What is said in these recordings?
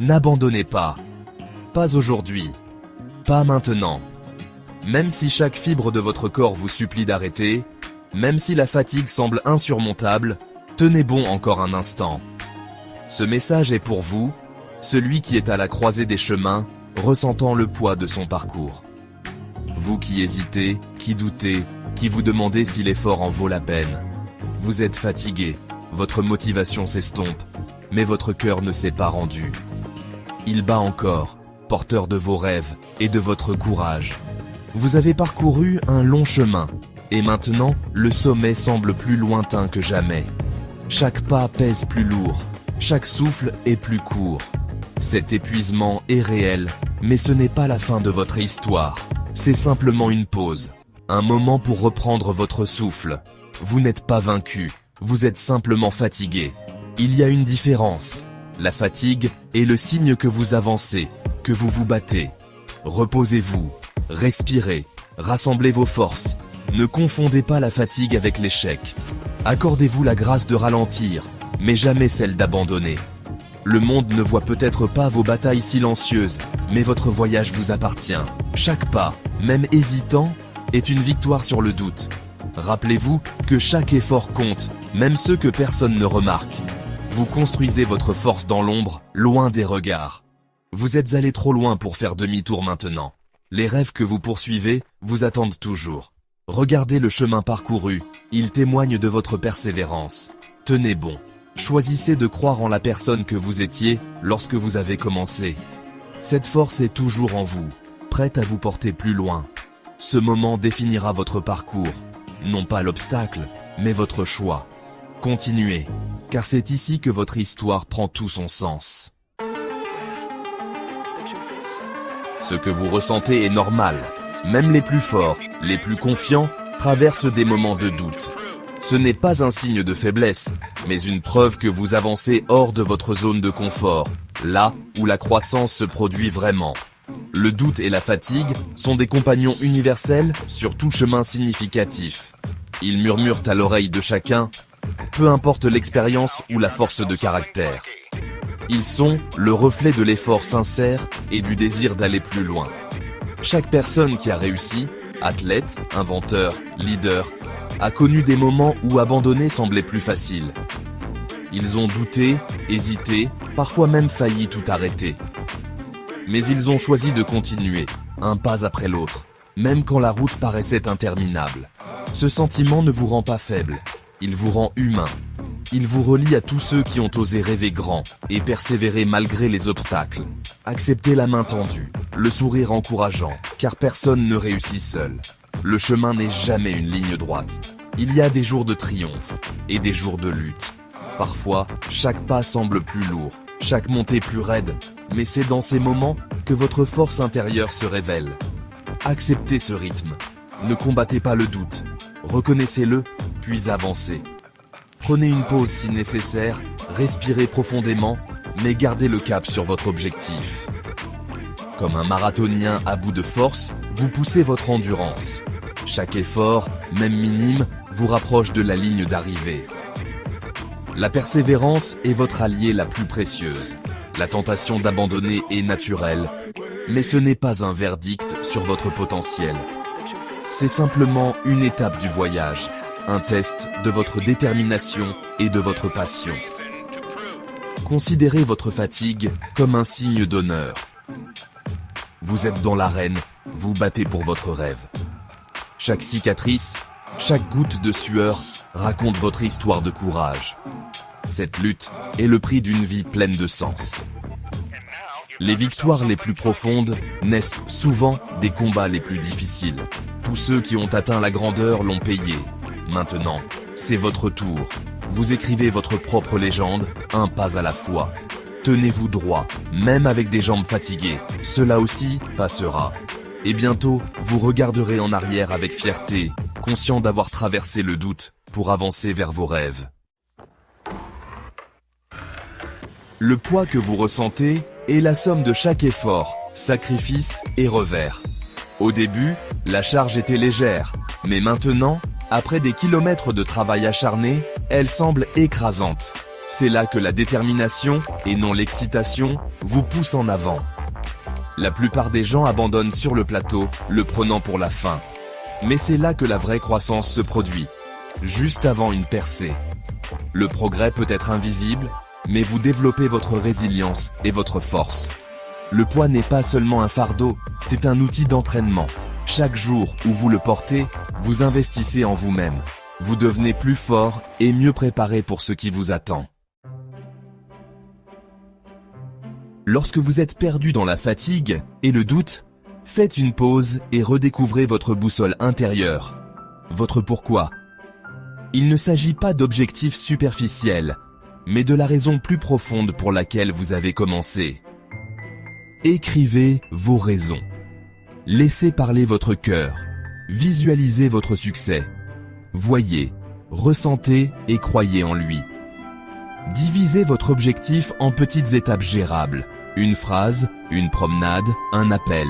N'abandonnez pas. Pas aujourd'hui. Pas maintenant. Même si chaque fibre de votre corps vous supplie d'arrêter, même si la fatigue semble insurmontable, tenez bon encore un instant. Ce message est pour vous, celui qui est à la croisée des chemins, ressentant le poids de son parcours. Vous qui hésitez, qui doutez, qui vous demandez si l'effort en vaut la peine. Vous êtes fatigué, votre motivation s'estompe, mais votre cœur ne s'est pas rendu. Il bat encore, porteur de vos rêves et de votre courage. Vous avez parcouru un long chemin, et maintenant, le sommet semble plus lointain que jamais. Chaque pas pèse plus lourd, chaque souffle est plus court. Cet épuisement est réel, mais ce n'est pas la fin de votre histoire. C'est simplement une pause, un moment pour reprendre votre souffle. Vous n'êtes pas vaincu, vous êtes simplement fatigué. Il y a une différence. La fatigue est le signe que vous avancez, que vous vous battez. Reposez-vous, respirez, rassemblez vos forces. Ne confondez pas la fatigue avec l'échec. Accordez-vous la grâce de ralentir, mais jamais celle d'abandonner. Le monde ne voit peut-être pas vos batailles silencieuses, mais votre voyage vous appartient. Chaque pas, même hésitant, est une victoire sur le doute. Rappelez-vous que chaque effort compte, même ceux que personne ne remarque. Vous construisez votre force dans l'ombre, loin des regards. Vous êtes allé trop loin pour faire demi-tour maintenant. Les rêves que vous poursuivez vous attendent toujours. Regardez le chemin parcouru, il témoigne de votre persévérance. Tenez bon. Choisissez de croire en la personne que vous étiez lorsque vous avez commencé. Cette force est toujours en vous, prête à vous porter plus loin. Ce moment définira votre parcours, non pas l'obstacle, mais votre choix. Continuez, car c'est ici que votre histoire prend tout son sens. Ce que vous ressentez est normal. Même les plus forts, les plus confiants, traversent des moments de doute. Ce n'est pas un signe de faiblesse, mais une preuve que vous avancez hors de votre zone de confort, là où la croissance se produit vraiment. Le doute et la fatigue sont des compagnons universels sur tout chemin significatif. Ils murmurent à l'oreille de chacun, peu importe l'expérience ou la force de caractère. Ils sont le reflet de l'effort sincère et du désir d'aller plus loin. Chaque personne qui a réussi, athlète, inventeur, leader, a connu des moments où abandonner semblait plus facile. Ils ont douté, hésité, parfois même failli tout arrêter. Mais ils ont choisi de continuer, un pas après l'autre, même quand la route paraissait interminable. Ce sentiment ne vous rend pas faible, il vous rend humain. Il vous relie à tous ceux qui ont osé rêver grand et persévérer malgré les obstacles. Acceptez la main tendue, le sourire encourageant, car personne ne réussit seul. Le chemin n'est jamais une ligne droite. Il y a des jours de triomphe et des jours de lutte. Parfois, chaque pas semble plus lourd, chaque montée plus raide, mais c'est dans ces moments que votre force intérieure se révèle. Acceptez ce rythme. Ne combattez pas le doute. Reconnaissez-le, puis avancez. Prenez une pause si nécessaire, respirez profondément, mais gardez le cap sur votre objectif. Comme un marathonien à bout de force, vous poussez votre endurance. Chaque effort, même minime, vous rapproche de la ligne d'arrivée. La persévérance est votre alliée la plus précieuse. La tentation d'abandonner est naturelle, mais ce n'est pas un verdict sur votre potentiel. C'est simplement une étape du voyage. Un test de votre détermination et de votre passion. Considérez votre fatigue comme un signe d'honneur. Vous êtes dans l'arène, vous battez pour votre rêve. Chaque cicatrice, chaque goutte de sueur raconte votre histoire de courage. Cette lutte est le prix d'une vie pleine de sens. Les victoires les plus profondes naissent souvent des combats les plus difficiles. Tous ceux qui ont atteint la grandeur l'ont payé. Maintenant, c'est votre tour. Vous écrivez votre propre légende, un pas à la fois. Tenez-vous droit, même avec des jambes fatiguées. Cela aussi passera. Et bientôt, vous regarderez en arrière avec fierté, conscient d'avoir traversé le doute pour avancer vers vos rêves. Le poids que vous ressentez est la somme de chaque effort, sacrifice et revers. Au début, la charge était légère, mais maintenant, après des kilomètres de travail acharné, elle semble écrasante. C'est là que la détermination, et non l'excitation, vous pousse en avant. La plupart des gens abandonnent sur le plateau, le prenant pour la fin. Mais c'est là que la vraie croissance se produit, juste avant une percée. Le progrès peut être invisible, mais vous développez votre résilience et votre force. Le poids n'est pas seulement un fardeau, c'est un outil d'entraînement. Chaque jour où vous le portez, vous investissez en vous-même. Vous devenez plus fort et mieux préparé pour ce qui vous attend. Lorsque vous êtes perdu dans la fatigue et le doute, faites une pause et redécouvrez votre boussole intérieure. Votre pourquoi. Il ne s'agit pas d'objectifs superficiels, mais de la raison plus profonde pour laquelle vous avez commencé. Écrivez vos raisons. Laissez parler votre cœur. Visualisez votre succès. Voyez, ressentez et croyez en lui. Divisez votre objectif en petites étapes gérables. Une phrase, une promenade, un appel.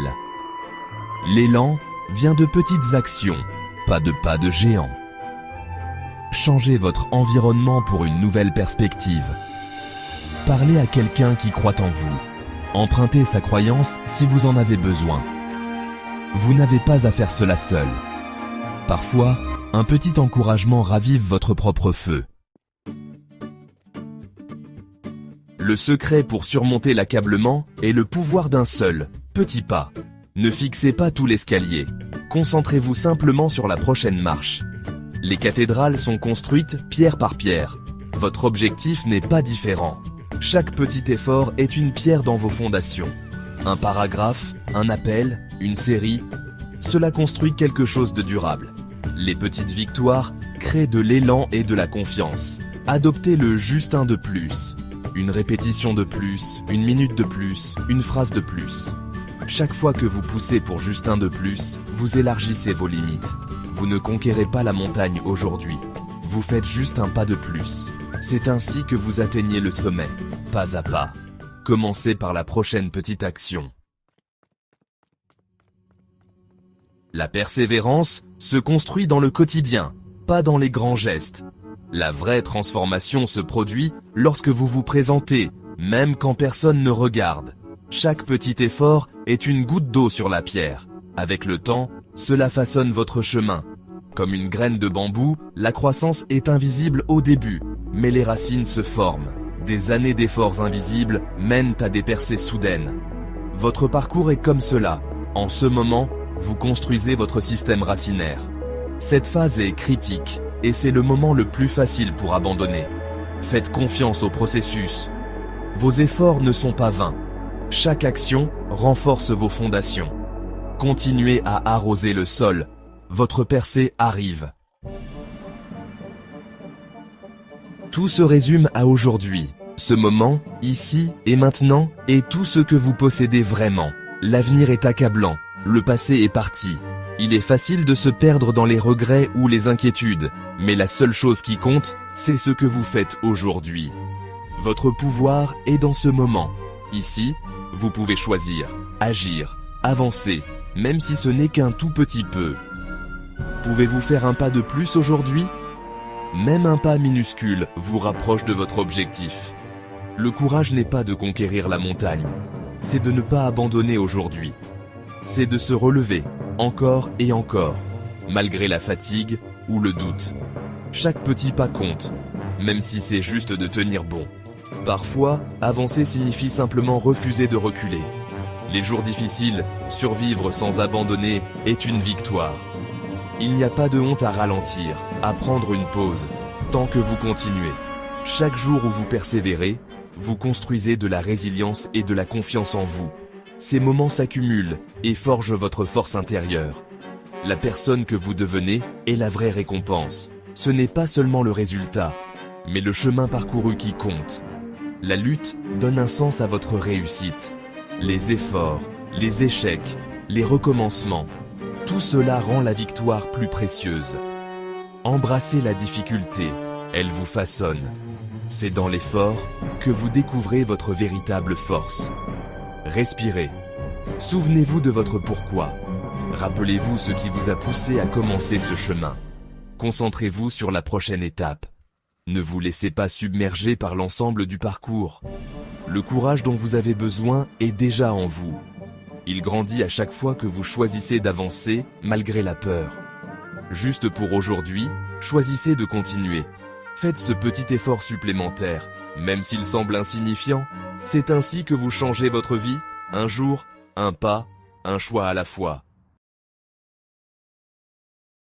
L'élan vient de petites actions, pas de géant. Changez votre environnement pour une nouvelle perspective. Parlez à quelqu'un qui croit en vous. Empruntez sa croyance si vous en avez besoin. Vous n'avez pas à faire cela seul. Parfois, un petit encouragement ravive votre propre feu. Le secret pour surmonter l'accablement est le pouvoir d'un seul, petit pas. Ne fixez pas tout l'escalier. Concentrez-vous simplement sur la prochaine marche. Les cathédrales sont construites pierre par pierre. Votre objectif n'est pas différent. Chaque petit effort est une pierre dans vos fondations. Un paragraphe, un appel, une série, cela construit quelque chose de durable. Les petites victoires créent de l'élan et de la confiance. Adoptez le juste un de plus. Une répétition de plus, une minute de plus, une phrase de plus. Chaque fois que vous poussez pour juste un de plus, vous élargissez vos limites. Vous ne conquérez pas la montagne aujourd'hui. Vous faites juste un pas de plus. C'est ainsi que vous atteignez le sommet, pas à pas. Commencez par la prochaine petite action. La persévérance se construit dans le quotidien, pas dans les grands gestes. La vraie transformation se produit lorsque vous vous présentez, même quand personne ne regarde. Chaque petit effort est une goutte d'eau sur la pierre. Avec le temps, cela façonne votre chemin. Comme une graine de bambou, la croissance est invisible au début, mais les racines se forment. Des années d'efforts invisibles mènent à des percées soudaines. Votre parcours est comme cela. En ce moment, vous construisez votre système racinaire. Cette phase est critique, et c'est le moment le plus facile pour abandonner. Faites confiance au processus. Vos efforts ne sont pas vains. Chaque action renforce vos fondations. Continuez à arroser le sol. Votre percée arrive. Tout se résume à aujourd'hui. Ce moment, ici et maintenant, est tout ce que vous possédez vraiment. L'avenir est accablant. Le passé est parti. Il est facile de se perdre dans les regrets ou les inquiétudes, mais la seule chose qui compte, c'est ce que vous faites aujourd'hui. Votre pouvoir est dans ce moment. Ici, vous pouvez choisir, agir, avancer, même si ce n'est qu'un tout petit peu. Pouvez-vous faire un pas de plus aujourd'hui? Même un pas minuscule vous rapproche de votre objectif. Le courage n'est pas de conquérir la montagne, c'est de ne pas abandonner aujourd'hui. C'est de se relever, encore et encore, malgré la fatigue ou le doute. Chaque petit pas compte, même si c'est juste de tenir bon. Parfois, avancer signifie simplement refuser de reculer. Les jours difficiles, survivre sans abandonner est une victoire. Il n'y a pas de honte à ralentir, à prendre une pause, tant que vous continuez. Chaque jour où vous persévérez, vous construisez de la résilience et de la confiance en vous. Ces moments s'accumulent et forgent votre force intérieure. La personne que vous devenez est la vraie récompense. Ce n'est pas seulement le résultat, mais le chemin parcouru qui compte. La lutte donne un sens à votre réussite. Les efforts, les échecs, les recommencements, tout cela rend la victoire plus précieuse. Embrassez la difficulté, elle vous façonne. C'est dans l'effort que vous découvrez votre véritable force. Respirez. Souvenez-vous de votre pourquoi. Rappelez-vous ce qui vous a poussé à commencer ce chemin. Concentrez-vous sur la prochaine étape. Ne vous laissez pas submerger par l'ensemble du parcours. Le courage dont vous avez besoin est déjà en vous. Il grandit à chaque fois que vous choisissez d'avancer malgré la peur. Juste pour aujourd'hui, choisissez de continuer. Faites ce petit effort supplémentaire, même s'il semble insignifiant. C'est ainsi que vous changez votre vie, un jour, un pas, un choix à la fois.